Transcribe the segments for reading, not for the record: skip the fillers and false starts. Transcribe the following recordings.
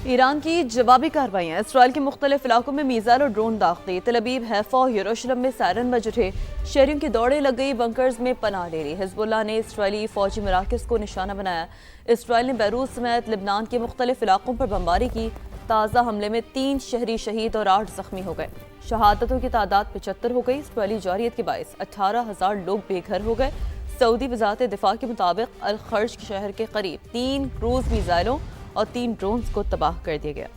ایران کی جوابی کارروائیاں، اسرائیل کے مختلف علاقوں میں میزائل اور ڈرون داغتے، تل ابیب، حیفا اور یروشلم میں سائرن بج اٹھے، شہریوں کی دوڑیں لگ گئی، بنکرز میں پناہ لے لی۔ حزب اللہ نے اسرائیلی فوجی مراکز کو نشانہ بنایا۔ اسرائیل نے بیروت سمیت لبنان کے مختلف علاقوں پر بمباری کی۔ تازہ حملے میں 3 شہری شہید اور 8 زخمی ہو گئے۔ شہادتوں کی تعداد 75 ہو گئی۔ اسرائیلی جارحیت کے باعث 18,000 لوگ بے گھر ہو گئے۔ سعودی وزارت دفاع کے مطابق الخرج شہر کے قریب 3 کروز میزائلوں اور 3 ڈرونز کو تباہ کر دیا گیا۔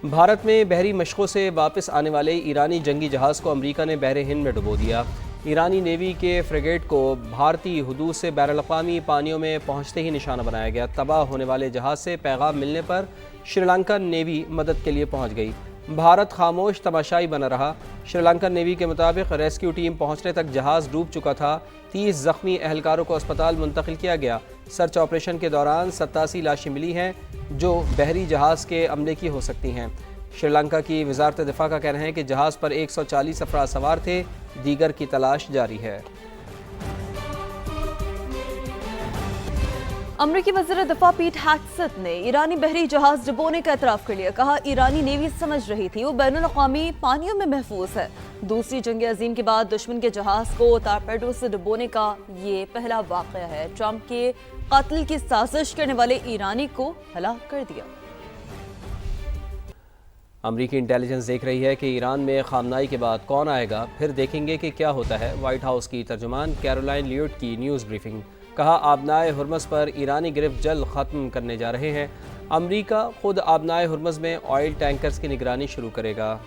بھارت میں بحری مشقوں سے واپس آنے والے ایرانی جنگی جہاز کو امریکہ نے بحر ہند میں ڈبو دیا۔ ایرانی نیوی کے فریگیٹ کو بھارتی حدود سے بین الاقوامی پانیوں میں پہنچتے ہی نشانہ بنایا گیا۔ تباہ ہونے والے جہاز سے پیغام ملنے پر شری لنکن نیوی مدد کے لیے پہنچ گئی۔ بھارت خاموش تماشائی بنا رہا۔ شری لنکن نیوی کے مطابق ریسکیو ٹیم پہنچنے تک جہاز ڈوب چکا تھا۔ 30 زخمی اہلکاروں کو اسپتال منتقل کیا گیا۔ سرچ آپریشن کے دوران 87 لاشیں ملی ہیں جو بحری جہاز کے عملے کی ہو سکتی ہیں۔ شری لنکا کی وزارت دفاع کا کہنا ہے کہ جہاز پر 140 افراد سوار تھے، دیگر کی تلاش جاری ہے۔ امریکی وزیر دفاع پیٹ ہیگسیت نے ایرانی بحری جہاز ڈبونے کا اعتراف کر لیا۔ کہا ایرانی نیوی سمجھ رہی تھی وہ بین الاقوامی پانیوں میں محفوظ ہے۔ دوسری جنگ عظیم کے بعد دشمن کے جہاز کو ٹارپیڈو سے ڈبونے کا یہ پہلا واقعہ ہے۔ ٹرمپ کے قتل کی سازش کرنے والے ایرانی کو ہلاک کر دیا۔ امریکی انٹیلیجنس دیکھ رہی ہے کہ ایران میں خامنائی کے بعد کون آئے گا، پھر دیکھیں گے کہ کیا ہوتا ہے۔ وائٹ ہاؤس کی ترجمان کیرولائن لیوٹ کی نیوز بریفنگ۔ کہا آبنائے ہرمز پر ایرانی گرفت جلد ختم کرنے جا رہے ہیں۔ امریکہ خود آبنائے ہرمز میں آئل ٹینکرز کی نگرانی شروع کرے گا۔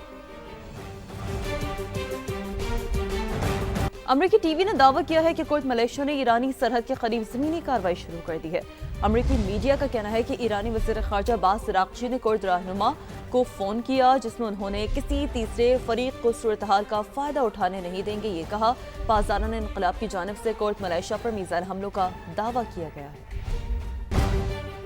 امریکی ٹی وی نے دعویٰ کیا ہے کہ کورٹ ملیشیا نے ایرانی سرحد کے قریب زمینی کارروائی شروع کر دی ہے۔ امریکی میڈیا کا کہنا ہے کہ ایرانی وزیر خارجہ عباس عراقچی نے کورٹ رہنما کو فون کیا جس میں انہوں نے کسی تیسرے فریق کو صورتحال کا فائدہ اٹھانے نہیں دیں گے۔ یہ کہا پاسداران انقلاب کی جانب سے کورٹ ملیشیا پر میزائل حملوں کا دعویٰ کیا گیا ہے۔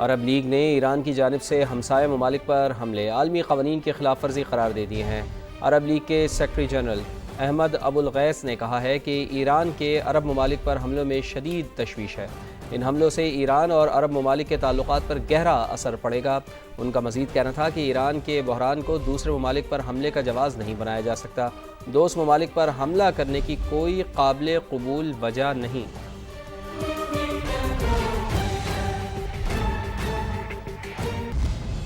عرب لیگ نے ایران کی جانب سے ہمسایہ ممالک پر حملے عالمی قوانین کی خلاف ورزی قرار دے دیے ہیں۔ عرب لیگ کے سیکرٹری جنرل احمد ابو الغیث نے کہا ہے کہ ایران کے عرب ممالک پر حملوں میں شدید تشویش ہے۔ ان حملوں سے ایران اور عرب ممالک کے تعلقات پر گہرا اثر پڑے گا۔ ان کا مزید کہنا تھا کہ ایران کے بحران کو دوسرے ممالک پر حملے کا جواز نہیں بنایا جا سکتا۔ دوست ممالک پر حملہ کرنے کی کوئی قابل قبول وجہ نہیں۔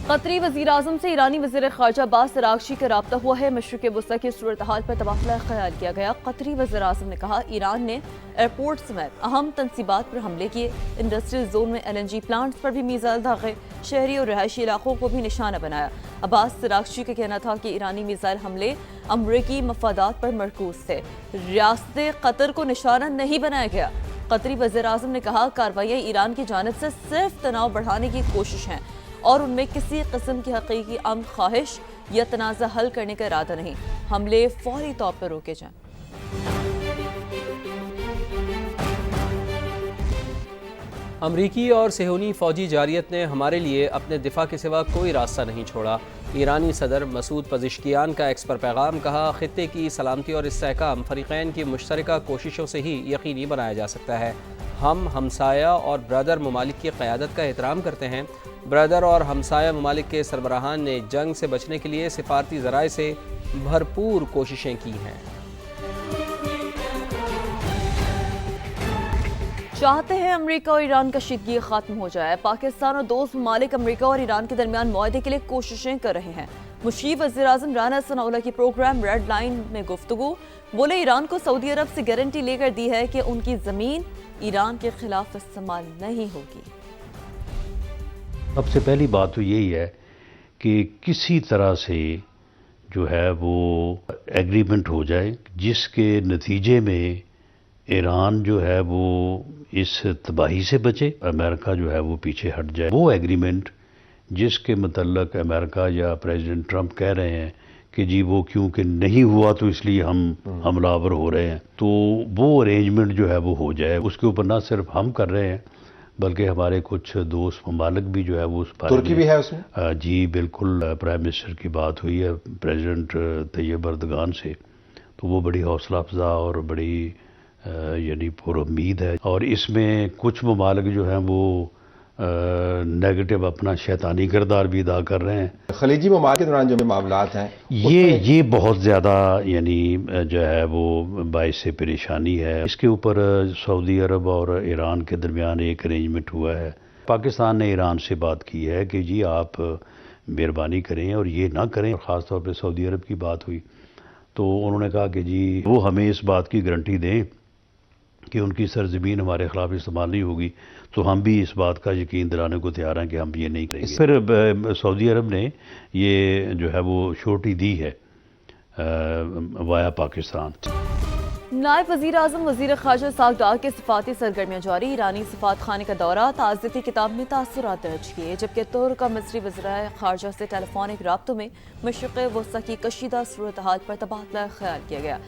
قطری وزیراعظم سے ایرانی وزیر خارجہ عباس عراقچی کا رابطہ ہوا ہے۔ مشرق وسطی کی صورتحال پر تبادلہ خیال کیا گیا۔ قطری وزیراعظم نے کہا ایران نے ایئرپورٹ سمیت اہم تنصیبات پر حملے کیے، انڈسٹریل زون میں LNG پلانٹس پر بھی میزائل داغے، شہری اور رہائشی علاقوں کو بھی نشانہ بنایا۔ عباس عراقچی کا کہنا تھا کہ ایرانی میزائل حملے امریکی مفادات پر مرکوز تھے، ریاست قطر کو نشانہ نہیں بنایا گیا۔ قطری وزیراعظم نے کہا کارروائیاں ایران کی جانب سے صرف تناؤ بڑھانے کی کوشش ہیں اور ان میں کسی قسم کی حقیقی امن خواہش یا تنازع حل کرنے کا ارادہ نہیں۔ حملے فوری طور پر روکے جائیں۔ امریکی اور صہیونی فوجی جارحیت نے ہمارے لیے اپنے دفاع کے سوا کوئی راستہ نہیں چھوڑا۔ ایرانی صدر مسعود پزشکیان کا ایکس پر پیغام۔ کہا خطے کی سلامتی اور استحکام فریقین کی مشترکہ کوششوں سے ہی یقینی بنایا جا سکتا ہے۔ ہم ہمسایہ اور برادر ممالک کی قیادت کا احترام کرتے ہیں۔ برادر اور ہمسایہ ممالک کے سربراہان نے جنگ سے بچنے کے لیے سفارتی ذرائع سے بھرپور کوششیں کی ہیں۔ چاہتے ہیں امریکہ اور ایران کا کشیدگی ختم ہو جائے۔ پاکستان اور دوست ممالک امریکہ اور ایران کے درمیان معاہدے کے لیے کوششیں کر رہے ہیں۔ مشیر وزیراعظم رانا ثناء اللہ کی پروگرام ریڈ لائن میں گفتگو۔ بولے ایران کو سعودی عرب سے گارنٹی لے کر دی ہے کہ ان کی زمین ایران کے خلاف استعمال نہیں ہوگی۔ سب سے پہلی بات تو یہی ہے کہ کسی طرح سے جو ہے وہ ایگریمنٹ ہو جائے جس کے نتیجے میں ایران جو ہے وہ اس تباہی سے بچے، امریکہ جو ہے وہ پیچھے ہٹ جائے۔ وہ ایگریمنٹ جس کے متعلق امریکہ یا پریزیڈنٹ ٹرمپ کہہ رہے ہیں کہ جی وہ کیونکہ نہیں ہوا تو اس لیے ہم حملہ آور ہو رہے ہیں، تو وہ ارینجمنٹ جو ہے وہ ہو جائے۔ اس کے اوپر نہ صرف ہم کر رہے ہیں بلکہ ہمارے کچھ دوست ممالک بھی جو ہے وہ اس بارے میں ترکی بھی ہے اس میں؟ جی بالکل، پرائم منسٹر کی بات ہوئی ہے پریزیڈنٹ طیب اردگان سے، تو وہ بڑی حوصلہ افزا اور بڑی یعنی پر امید ہے، اور اس میں کچھ ممالک جو ہیں وہ نیگیٹو اپنا شیطانی کردار بھی ادا کر رہے ہیں۔ خلیجی ممالک کے دوران جو معاملات ہیں یہ بہت زیادہ یعنی جو ہے وہ باعث پریشانی ہے۔ اس کے اوپر سعودی عرب اور ایران کے درمیان ایک ارینجمنٹ ہوا ہے۔ پاکستان نے ایران سے بات کی ہے کہ جی آپ مہربانی کریں اور یہ نہ کریں، خاص طور پہ سعودی عرب کی بات ہوئی تو انہوں نے کہا کہ جی وہ ہمیں اس بات کی گارنٹی دیں کہ ان کی سرزمین ہمارے خلاف استعمال نہیں ہوگی، تو ہم بھی اس بات کا یقین دلانے کو تیار ہیں کہ ہم یہ نہیں کریں گے۔ پھر سعودی عرب نے یہ جو ہے وہ شورٹی دی ہے وایا پاکستان۔ نائب وزیر اعظم وزیر خارجہ اسحاق ڈار کے سفارتی سرگرمیاں جاری، ایرانی سفارت خانے کا دورہ، تعزیتی کتاب میں تاثرات درج کیے، جبکہ ترک کا مصری وزرائے خارجہ سے ٹیلی فونک رابطوں میں مشرق وسطی کی کشیدہ صورتحال پر تبادلہ خیال کیا گیا۔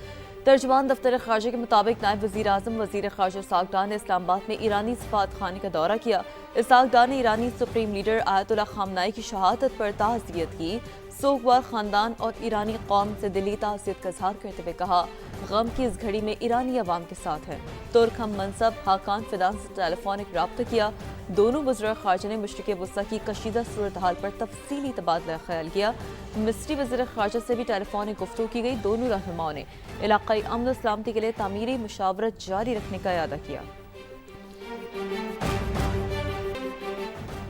ترجمان دفتر خارجہ کے مطابق نائب وزیر اعظم وزیر خارجہ اسحاق ڈار نے اسلام آباد میں ایرانی سفارت خانے کا دورہ کیا۔ اسحاق ڈار نے ایرانی سپریم لیڈر آیت اللہ خامنائی کی شہادت پر تعزیت کی، سوگوار خاندان اور ایرانی قوم سے دلی تعزیت کا اظہار کرتے ہوئے کہا غم کی اس گھڑی میں ایرانی عوام کے ساتھ ہیں۔ ترک ہم منصب حاکان فدان سے ٹیلی فونک رابطہ کیا، دونوں وزراء خارجہ نے مشرق وسطی کی کشیدہ صورتحال پر تفصیلی تبادلہ خیال کیا۔ مصری وزیر خارجہ سے بھی ٹیلی فونک گفتگو کی گئی، دونوں رہنماؤں نے علاقائی امن و سلامتی کے لیے تعمیری مشاورت جاری رکھنے کا اعادہ کیا۔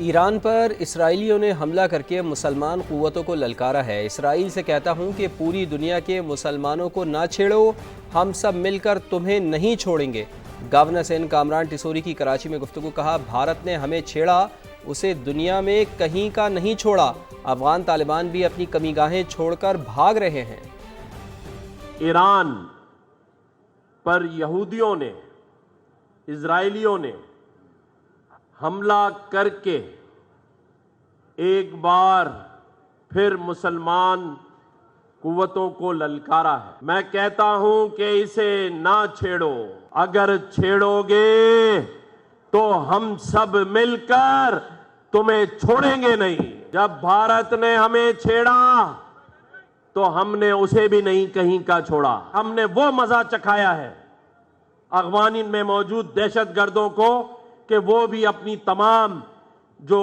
ایران پر اسرائیلیوں نے حملہ کر کے مسلمان قوتوں کو للکارا ہے۔ اسرائیل سے کہتا ہوں کہ پوری دنیا کے مسلمانوں کو نہ چھیڑو، ہم سب مل کر تمہیں نہیں چھوڑیں گے۔ گورنر سندھ کامران ٹیسوری کی کراچی میں گفتگو، کہا بھارت نے ہمیں چھیڑا، اسے دنیا میں کہیں کا نہیں چھوڑا۔ افغان طالبان بھی اپنی کمی گاہیں چھوڑ کر بھاگ رہے ہیں۔ ایران پر یہودیوں نے، اسرائیلیوں نے حملہ کر کے ایک بار پھر مسلمان قوتوں کو للکارا ہے۔ میں کہتا ہوں کہ اسے نہ چھیڑو، اگر چھیڑو گے تو ہم سب مل کر تمہیں چھوڑیں گے نہیں۔ جب بھارت نے ہمیں چھیڑا تو ہم نے اسے بھی نہیں کہیں کا چھوڑا۔ ہم نے وہ مزہ چکھایا ہے افغان میں موجود دہشت گردوں کو کہ وہ بھی اپنی تمام جو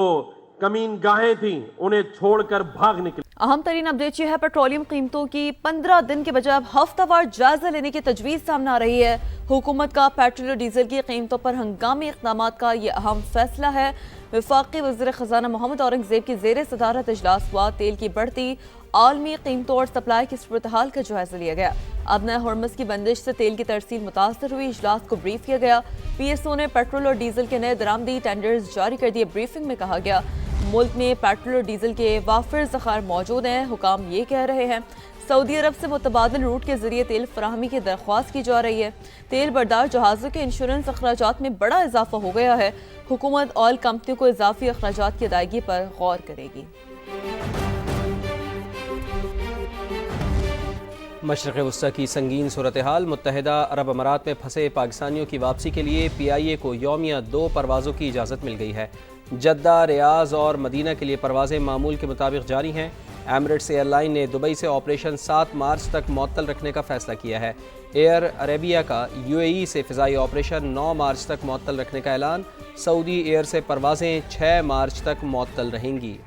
کمین گاہیں تھیں انہیں چھوڑ کر بھاگ نکلے۔ اہم ترین اپڈیٹ یہ ہے، پیٹرولیم قیمتوں کی 15 دن کے بجائے اب ہفتہ وار جائزہ لینے کی تجویز سامنے آ رہی ہے۔ حکومت کا پیٹرول اور ڈیزل کی قیمتوں پر ہنگامی اقدامات کا یہ اہم فیصلہ ہے۔ وفاقی وزیر خزانہ محمد اورنگزیب کی زیر صدارت اجلاس ہوا، تیل کی بڑھتی عالمی قیمتوں اور سپلائی کی صورتحال کا جائزہ لیا گیا۔ ابن ہرمز کی بندش سے تیل کی ترسیل متاثر ہوئی، اجلاس کو بریف کیا گیا۔ پی ایس او نے پیٹرول اور ڈیزل کے نئے درآمدی ٹینڈرز جاری کر دیے۔ بریفنگ میں کہا گیا ملک میں پیٹرول اور ڈیزل کے وافر ذخائر موجود ہیں۔ حکام یہ کہہ رہے ہیں سعودی عرب سے متبادل روٹ کے ذریعے تیل فراہمی کی درخواست کی جا رہی ہے۔ تیل بردار جہازوں کے انشورنس اخراجات میں بڑا اضافہ ہو گیا ہے۔ حکومت آئل کمپنیوں کو اضافی اخراجات کی ادائیگی پر غور کرے گی۔ مشرق وسطی کی سنگین صورتحال، متحدہ عرب امارات میں پھنسے پاکستانیوں کی واپسی کے لیے پی آئی اے کو یومیہ 2 پروازوں کی اجازت مل گئی ہے۔ جدہ، ریاض اور مدینہ کے لیے پروازیں معمول کے مطابق جاری ہیں۔ ایمریٹس ایئر لائن نے دبئی سے آپریشن 7 مارچ تک معطل رکھنے کا فیصلہ کیا ہے۔ ایئر عربیہ کا یو اے ای سے فضائی آپریشن 9 مارچ تک معطل رکھنے کا اعلان۔ سعودی ایئر سے پروازیں 6 مارچ تک معطل رہیں گی۔